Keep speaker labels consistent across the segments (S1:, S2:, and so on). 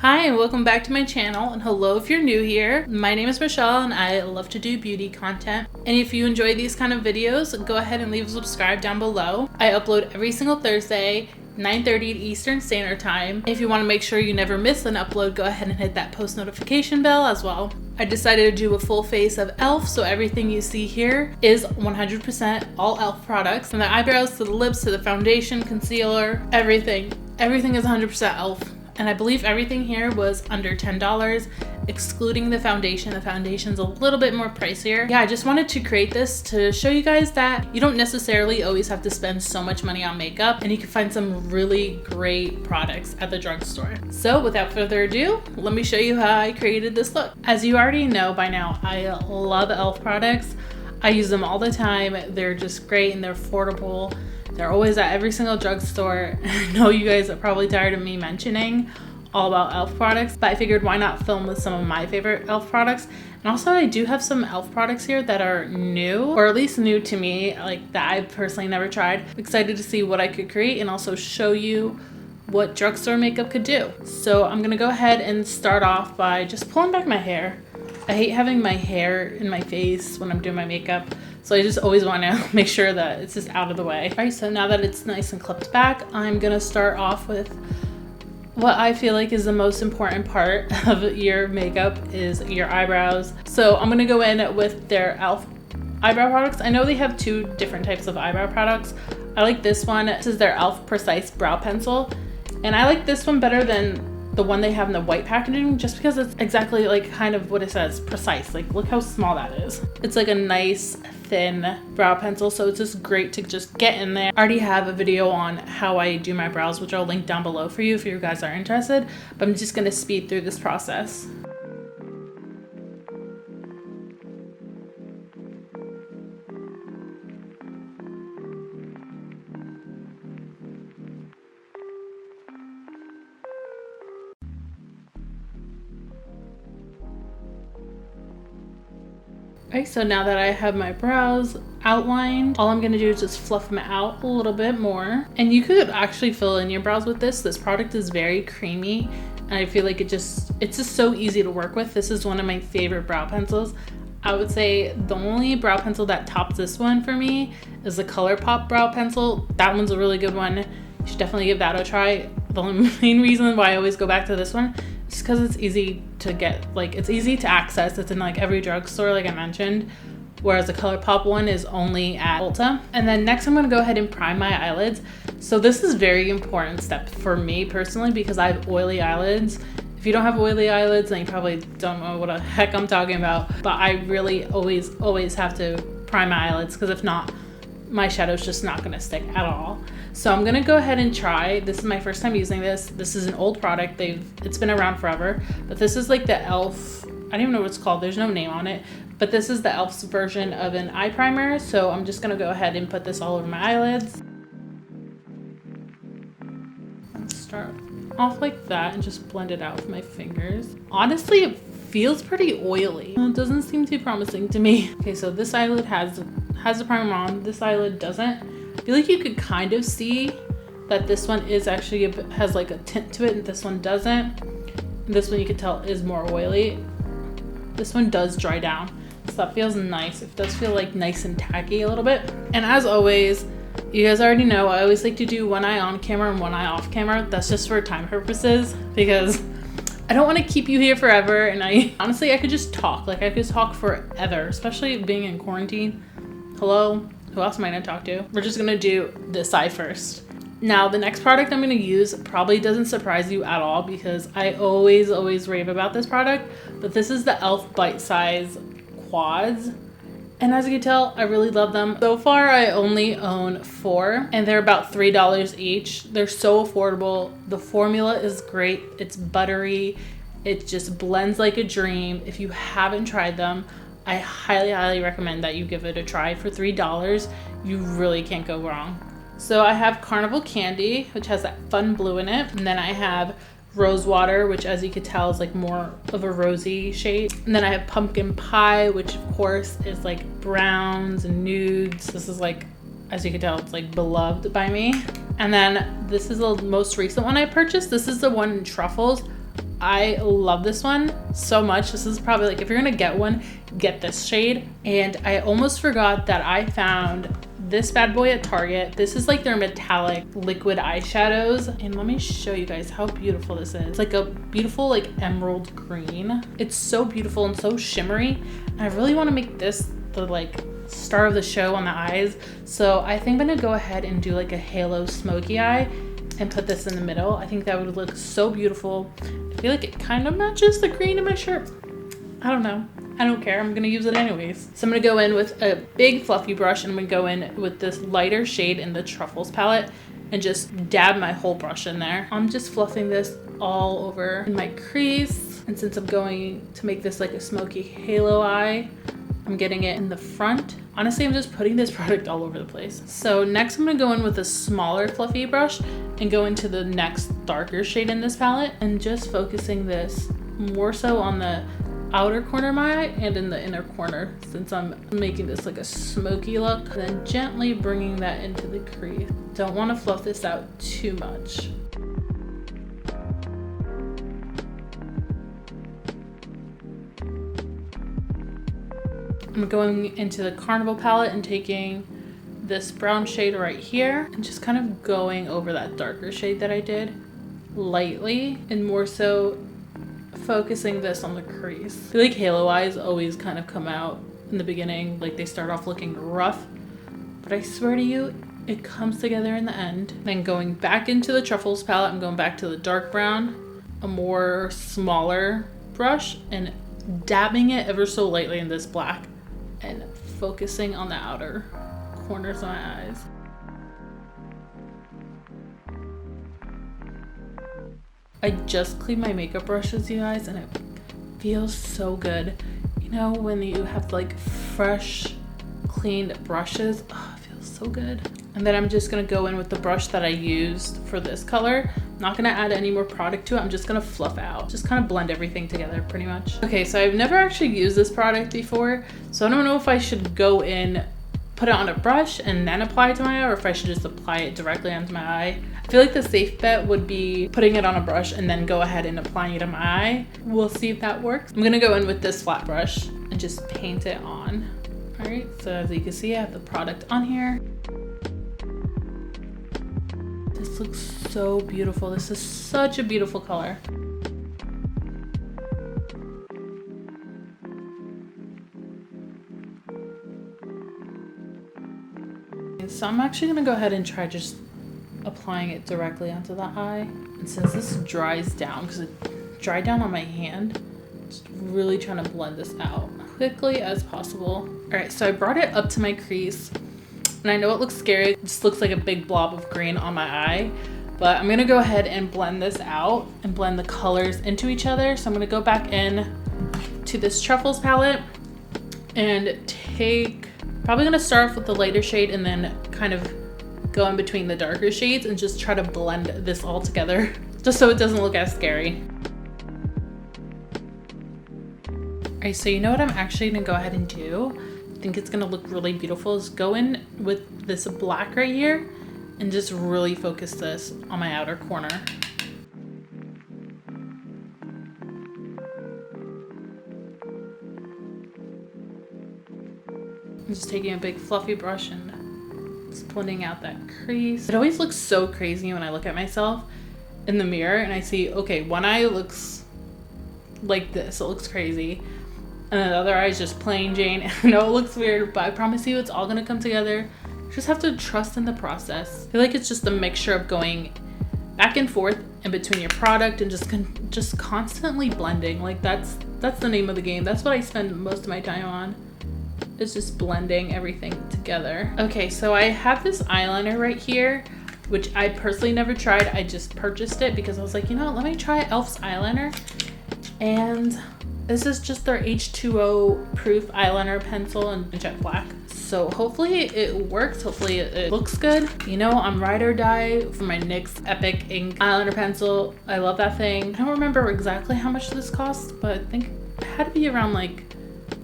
S1: Hi and welcome back to my channel, and hello if you're new here. My name is Michelle and I love to do beauty content. And if you enjoy these kind of videos, go ahead and leave a subscribe down below. I upload every single Thursday, 9:30 Eastern Standard Time. If you want to make sure you never miss an upload, go ahead and hit that post notification bell as well. I decided to do a full face of e.l.f. so everything you see here is 100% all e.l.f. products. From the eyebrows to the lips to the foundation, concealer, everything. Everything is 100% e.l.f. And I believe everything here was under $10, excluding the foundation. The foundation's a little bit more pricier. Yeah, I just wanted to create this to show you guys that you don't necessarily always have to spend so much money on makeup, and you can find some really great products at the drugstore. So without further ado, let me show you how I created this look. As you already know by now, I love e.l.f. products. I use them all the time. They're just great and they're affordable. They're always at every single drugstore. I know you guys are probably tired of me mentioning all about e.l.f. products, but I figured why not film with some of my favorite e.l.f. products. And also I do have some e.l.f. products here that are new, or at least new to me, like that I've personally never tried. I'm excited to see what I could create and also show you what drugstore makeup could do. So I'm gonna go ahead and start off by just pulling back my hair. I hate having my hair in my face when I'm doing my makeup, so I just always want to make sure that it's just out of the way. All right, so now that it's nice and clipped back, I'm gonna start off with what I feel like is the most important part of your makeup is your eyebrows. So I'm gonna go in with their e.l.f. eyebrow products. I know they have two different types of eyebrow products. I like this one. This is their e.l.f. Precise Brow Pencil, and I like this one better than the one they have in the white packaging, just because it's exactly like kind of what it says, precise. Like look how small that is. It's like a nice thin brow pencil, so it's just great to just get in there. I already have a video on how I do my brows, which I'll link down below for you if you guys are interested, but I'm just gonna speed through this process. Alright, so now that I have my brows outlined, all I'm going to do is just fluff them out a little bit more. And you could actually fill in your brows with this. This product is very creamy, and I feel like it's just so easy to work with. This is one of my favorite brow pencils. I would say the only brow pencil that tops this one for me is the ColourPop brow pencil. That one's a really good one. You should definitely give that a try. The main reason why I always go back to this one is because it's easy to get, like it's easy to access. It's in like every drugstore, like I mentioned, whereas the ColourPop one is only at Ulta. And then next I'm going to go ahead and prime my eyelids. So this is a very important step for me personally because I have oily eyelids. If you don't have oily eyelids, then you probably don't know what the heck I'm talking about. But I really always have to prime my eyelids, because if not, my shadow's just not going to stick at all. So I'm gonna go ahead and try. This is my first time using this. This is an old product. It's been around forever, but this is like the e.l.f. I don't even know what it's called. There's no name on it, but this is the e.l.f.'s version of an eye primer. So I'm just gonna go ahead and put this all over my eyelids. And start off like that and just blend it out with my fingers. Honestly, it feels pretty oily. It doesn't seem too promising to me. Okay, so this eyelid has the primer on. This eyelid doesn't. I feel like you could kind of see that this one is actually has like a tint to it and this one doesn't. And this one you can tell is more oily. This one does dry down, so that feels nice. It does feel like nice and tacky a little bit. And as always, you guys already know I always like to do one eye on camera and one eye off camera. That's just for time purposes, because I don't want to keep you here forever, and I could just talk. Like I could talk forever, especially being in quarantine. Hello? Who else am I gonna talk to? We're just gonna do this eye first. Now, the next product I'm gonna use probably doesn't surprise you at all, because I always rave about this product, but this is the e.l.f. Bite Size Quads. And as you can tell, I really love them. So far, I only own 4, and they're about $3 each. They're so affordable. The formula is great. It's buttery. It just blends like a dream. If you haven't tried them, I highly recommend that you give it a try. For $3, you really can't go wrong. So I have Carnival Candy, which has that fun blue in it. And then I have Rose Water, which as you could tell is like more of a rosy shade. And then I have Pumpkin Pie, which of course is like browns and nudes. This is like, as you can tell, it's like beloved by me. And then this is the most recent one I purchased. This is the one in Truffles. I love this one so much. This is probably like, if you're gonna get one, get this shade. And I almost forgot that I found this bad boy at Target. This is like their metallic liquid eyeshadows. And let me show you guys how beautiful this is. It's like a beautiful like emerald green. It's so beautiful and so shimmery. And I really want to make this the like star of the show on the eyes. So I think I'm gonna go ahead and do like a halo smoky eye and put this in the middle. I think that would look so beautiful. I feel like it kind of matches the green in my shirt. I don't know. I don't care. I'm gonna use it anyways. So I'm gonna go in with a big fluffy brush and I'm gonna go in with this lighter shade in the Truffles palette and just dab my whole brush in there. I'm just fluffing this all over in my crease. And since I'm going to make this like a smoky halo eye, I'm getting it in the front. Honestly, I'm just putting this product all over the place. So next I'm gonna go in with a smaller fluffy brush and go into the next darker shade in this palette and just focusing this more so on the outer corner of my eye and in the inner corner, since I'm making this like a smoky look. Then gently bringing that into the crease. Don't want to fluff this out too much. I'm going into the Carnival palette and taking this brown shade right here and just kind of going over that darker shade that I did lightly, and more so focusing this on the crease. I feel like halo eyes always kind of come out in the beginning, like they start off looking rough, but I swear to you, it comes together in the end. Then going back into the Truffles palette, I'm going back to the dark brown, a more smaller brush, and dabbing it ever so lightly in this black and focusing on the outer corners of my eyes. I just cleaned my makeup brushes, you guys, and it feels so good. You know, when you have like fresh, cleaned brushes, oh, it feels so good. And then I'm just gonna go in with the brush that I used for this color. I'm not gonna add any more product to it. I'm just gonna fluff out, just kind of blend everything together pretty much. Okay, so I've never actually used this product before, so I don't know if I should go in, put it on a brush and then apply it to my eye, or if I should just apply it directly onto my eye. I feel like the safe bet would be putting it on a brush and then go ahead and applying it on my eye. We'll see if that works. I'm gonna go in with this flat brush and just paint it on. All right, so as you can see, I have the product on here. This looks so beautiful. This is such a beautiful color. So I'm actually gonna go ahead and try just applying it directly onto the eye. And since this dries down, because it dried down on my hand, just really trying to blend this out quickly as possible. All right, so I brought it up to my crease. And I know it looks scary. It just looks like a big blob of green on my eye. But I'm gonna go ahead and blend this out and blend the colors into each other. So I'm gonna go back in to this Truffles palette and probably gonna start off with the lighter shade and then kind of go in between the darker shades and just try to blend this all together just so it doesn't look as scary. All right, so you know what I'm actually gonna go ahead and do? I think it's gonna look really beautiful is go in with this black right here and just really focus this on my outer corner. I'm just taking a big fluffy brush and just blending out that crease. It always looks so crazy when I look at myself in the mirror and I see, okay, one eye looks like this, it looks crazy. And the other eye is just plain Jane. I know it looks weird, but I promise you it's all gonna come together. You just have to trust in the process. I feel like it's just a mixture of going back and forth in between your product and just constantly blending. Like that's the name of the game. That's what I spend most of my time on. It's just blending everything together. Okay, so I have this eyeliner right here, which I personally never tried. I just purchased it because I was like, you know what, let me try e.l.f.'s eyeliner. And this is just their H2O proof eyeliner pencil in jet black. So hopefully it works. Hopefully it looks good. You know, I'm ride or die for my NYX Epic Ink eyeliner pencil. I love that thing. I don't remember exactly how much this cost, but I think it had to be around like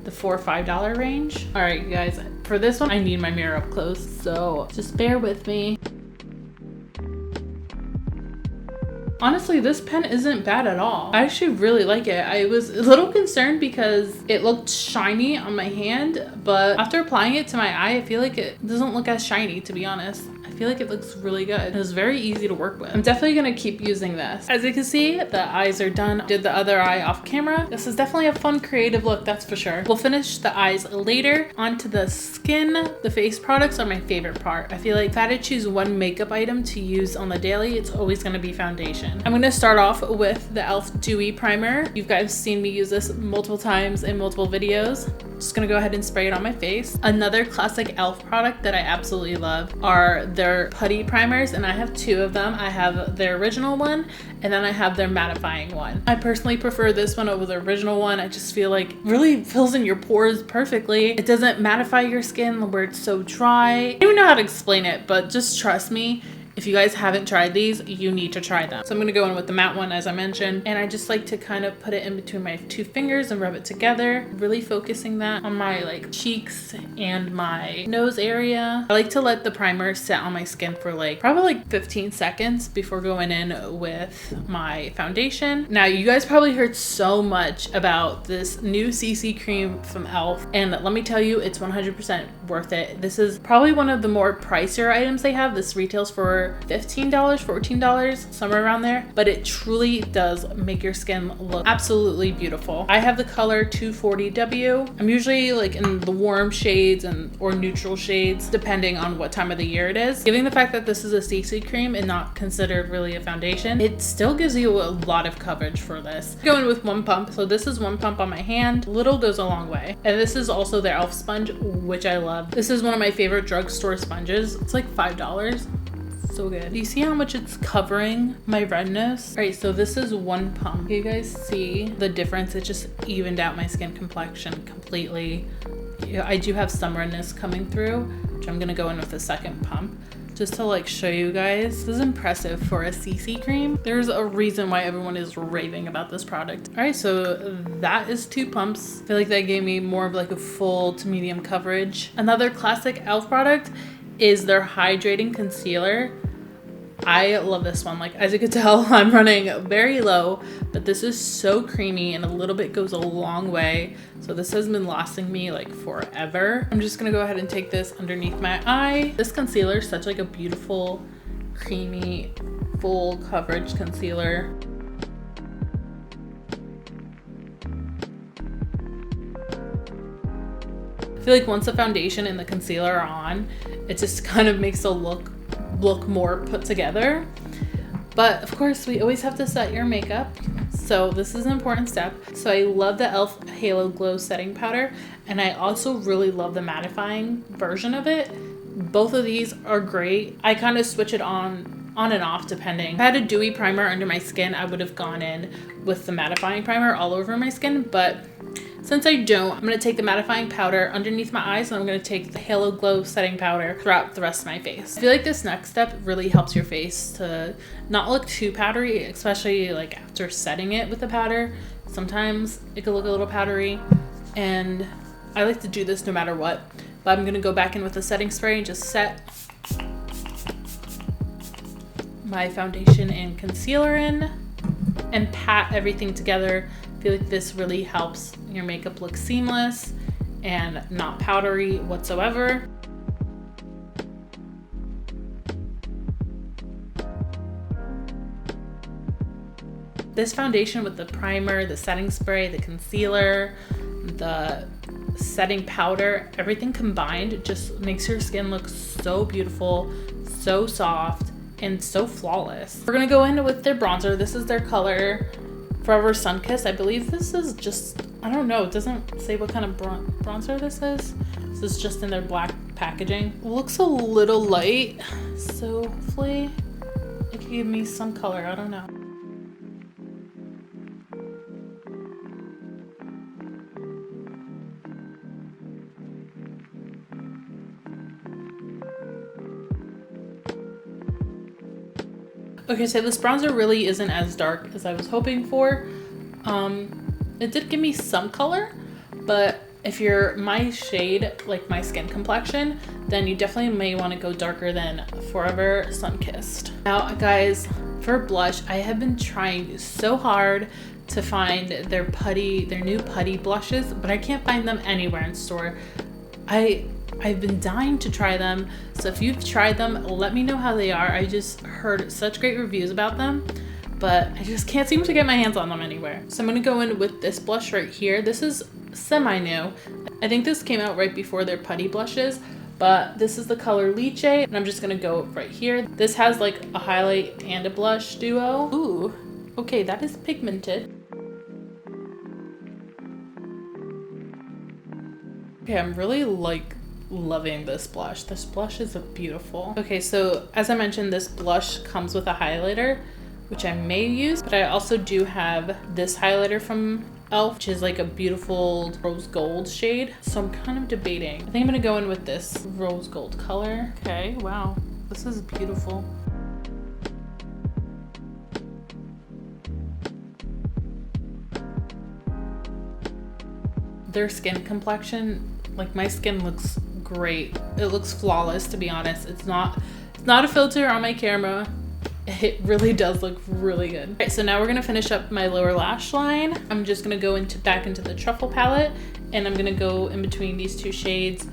S1: the $4 or $5 range. All right, you guys, for this one, I need my mirror up close, so just bear with me. Honestly, this pen isn't bad at all. I actually really like it. I was a little concerned because it looked shiny on my hand, but after applying it to my eye, I feel like it doesn't look as shiny, to be honest. I feel like it looks really good. It was very easy to work with. I'm definitely gonna keep using this. As you can see, the eyes are done. Did the other eye off camera. This is definitely a fun, creative look, that's for sure. We'll finish the eyes later. Onto the skin. The face products are my favorite part. I feel like if I had to choose one makeup item to use on the daily, it's always gonna be foundation. I'm gonna start off with the e.l.f. Dewy Primer. You guys seen me use this multiple times in multiple videos. Just gonna go ahead and spray it on my face. Another classic e.l.f. product that I absolutely love are their putty primers, and I have two of them. I have their original one, and then I have their mattifying one. I personally prefer this one over the original one. I just feel like it really fills in your pores perfectly. It doesn't mattify your skin where it's so dry. I don't even know how to explain it, but just trust me. If you guys haven't tried these, you need to try them. So I'm gonna go in with the matte one, as I mentioned, and I just like to kind of put it in between my two fingers and rub it together, really focusing that on my like cheeks and my nose area. I like to let the primer set on my skin for like probably like 15 seconds before going in with my foundation. Now, you guys probably heard so much about this new CC cream from e.l.f. and let me tell you, it's 100% worth it. This is probably one of the more pricier items they have. This retails for $15, $14, somewhere around there, but it truly does make your skin look absolutely beautiful. I have the color 240W. I'm usually like in the warm shades or neutral shades, depending on what time of the year it is. Given the fact that this is a CC cream and not considered really a foundation, it still gives you a lot of coverage for this. Going with one pump. So this is one pump on my hand. Little goes a long way. And this is also their e.l.f. sponge, which I love. This is one of my favorite drugstore sponges. It's like $5. So good. Do you see how much it's covering my redness? All right, so this is one pump. You guys see the difference? It just evened out my skin complexion completely. Yeah, I do have some redness coming through, which I'm gonna go in with a second pump just to like show you guys. This is impressive for a CC cream. There's a reason why everyone is raving about this product. All right, so that is 2 pumps. I feel like that gave me more of like a full to medium coverage. Another classic e.l.f. product is their hydrating concealer. I love this one. Like, as you can tell, I'm running very low, but this is so creamy and a little bit goes a long way. So this has been lasting me like forever. I'm just gonna go ahead and take this underneath my eye. This concealer is such like a beautiful, creamy, full coverage concealer. I feel like once the foundation and the concealer are on, it just kind of makes the look more put together. But of course, we always have to set your makeup, so this is an important step. So I love the e.l.f. Halo Glow setting powder, and I also really love the mattifying version of it. Both of these are great. I kind of switch it on and off depending. If I had a dewy primer under my skin, I would have gone in with the mattifying primer all over my skin, but since I don't, I'm going to take the mattifying powder underneath my eyes, and I'm going to take the Halo Glow setting powder throughout the rest of my face. I feel like this next step really helps your face to not look too powdery, especially like after setting it with the powder. Sometimes it could look a little powdery, and I like to do this no matter what. But I'm going to go back in with the setting spray and just set my foundation and concealer in and pat everything together. I feel like this really helps your makeup look seamless and not powdery whatsoever. This foundation with the primer, the setting spray, the concealer, the setting powder, everything combined just makes your skin look so beautiful, so soft, and so flawless. We're gonna go in with their bronzer. This is their color Forever Sunkissed. I believe this is just, I don't know, it doesn't say what kind of bronzer this is. This is just in their black packaging. It looks a little light, so hopefully it can give me some color, I don't know. Okay, so this bronzer really isn't as dark as I was hoping for. It did give me some color, but if you're my shade, like my skin complexion, then you definitely may want to go darker than Forever Sunkissed. Now guys, for blush, I have been trying so hard to find their new putty blushes, but I can't find them anywhere in store. I've been dying to try them, so if you've tried them, let me know how they are. I just heard such great reviews about them, but I just can't seem to get my hands on them anywhere. So I'm gonna go in with this blush right here. This is semi-new. I think this came out right before their putty blushes, but this is the color Lychee, and I'm just gonna go right here. This has like a highlight and a blush duo. Ooh, okay, that is pigmented. Okay, I'm really loving this blush. This blush is beautiful. Okay, so as I mentioned, this blush comes with a highlighter, which I may use, but I also do have this highlighter from Elf, which is like a beautiful rose gold shade. So I'm kind of debating. I think I'm gonna go in with this rose gold color. Okay, wow, this is beautiful. Their skin complexion, like my skin looks great. It looks flawless, to be honest. It's not a filter on my camera. It really does look really good. All right, so now we're gonna finish up my lower lash line. I'm just gonna go back into the Truffle palette, and I'm gonna go in between these two shades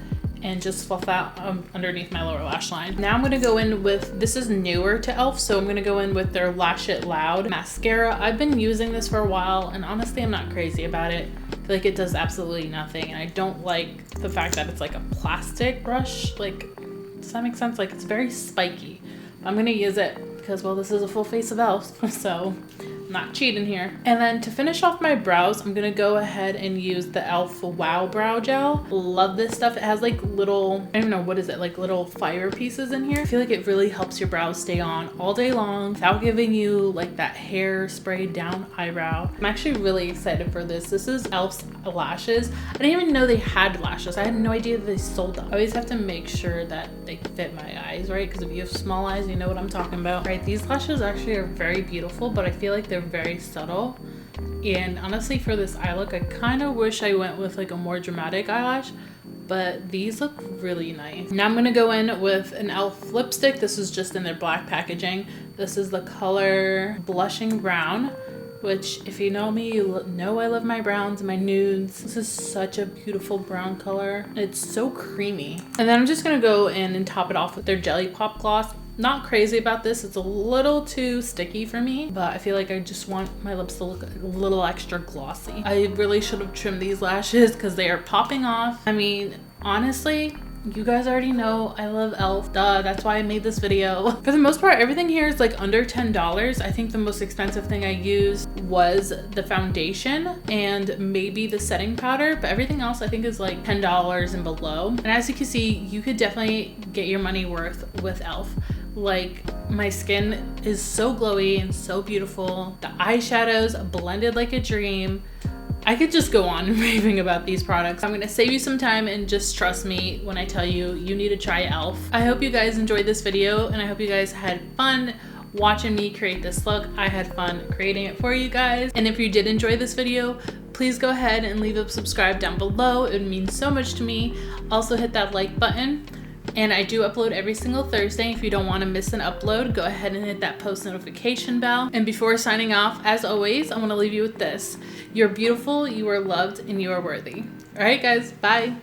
S1: and just fluff out underneath my lower lash line. Now I'm gonna go in with, this is newer to Elf, so I'm gonna go in with their Lash It Loud mascara. I've been using this for a while, and honestly, I'm not crazy about it. I feel like it does absolutely nothing, and I don't like the fact that it's like a plastic brush. Like, does that make sense? Like, it's very spiky. I'm gonna use it because, well, this is a full face of Elf, so I'm not cheating here. And then to finish off my brows, I'm gonna go ahead and use the Elf Wow Brow Gel. Love this stuff. It has like little, I don't know, what is it, like little fire pieces in here. I feel like it really helps your brows stay on all day long without giving you like that hair sprayed down eyebrow. I'm actually really excited for this. This is Elf's lashes. I didn't even know they had lashes. I had no idea they sold them. I always have to make sure that they fit my eyes, right? Because if you have small eyes, you know what I'm talking about. Right, these lashes actually are very beautiful, but I feel like they're very subtle. And honestly, for this eye look, I kind of wish I went with like a more dramatic eyelash, but these look really nice. Now I'm gonna go in with an Elf lipstick. This is just in their black packaging. This is the color Blushing Brown, which if you know me, you know I love my browns and my nudes. This is such a beautiful brown color. It's so creamy. And then I'm just gonna go in and top it off with their Jelly Pop gloss. Not crazy about this. It's a little too sticky for me, but I feel like I just want my lips to look a little extra glossy. I really should have trimmed these lashes because they are popping off. I mean, honestly, you guys already know I love Elf. Duh, that's why I made this video. For the most part, everything here is like under $10. I think the most expensive thing I used was the foundation and maybe the setting powder, but everything else I think is like $10 and below. And as you can see, you could definitely get your money worth with Elf. Like, my skin is so glowy and so beautiful. The eyeshadows blended like a dream. I could just go on raving about these products. I'm gonna save you some time and just trust me when I tell you, you need to try Elf. I hope you guys enjoyed this video, and I hope you guys had fun watching me create this look. I had fun creating it for you guys. And if you did enjoy this video, please go ahead and leave a subscribe down below. It would mean so much to me. Also hit that like button. And I do upload every single Thursday. If you don't want to miss an upload, go ahead and hit that post notification bell. And before signing off, as always, I want to leave you with this. You're beautiful, you are loved, and you are worthy. All right, guys, bye.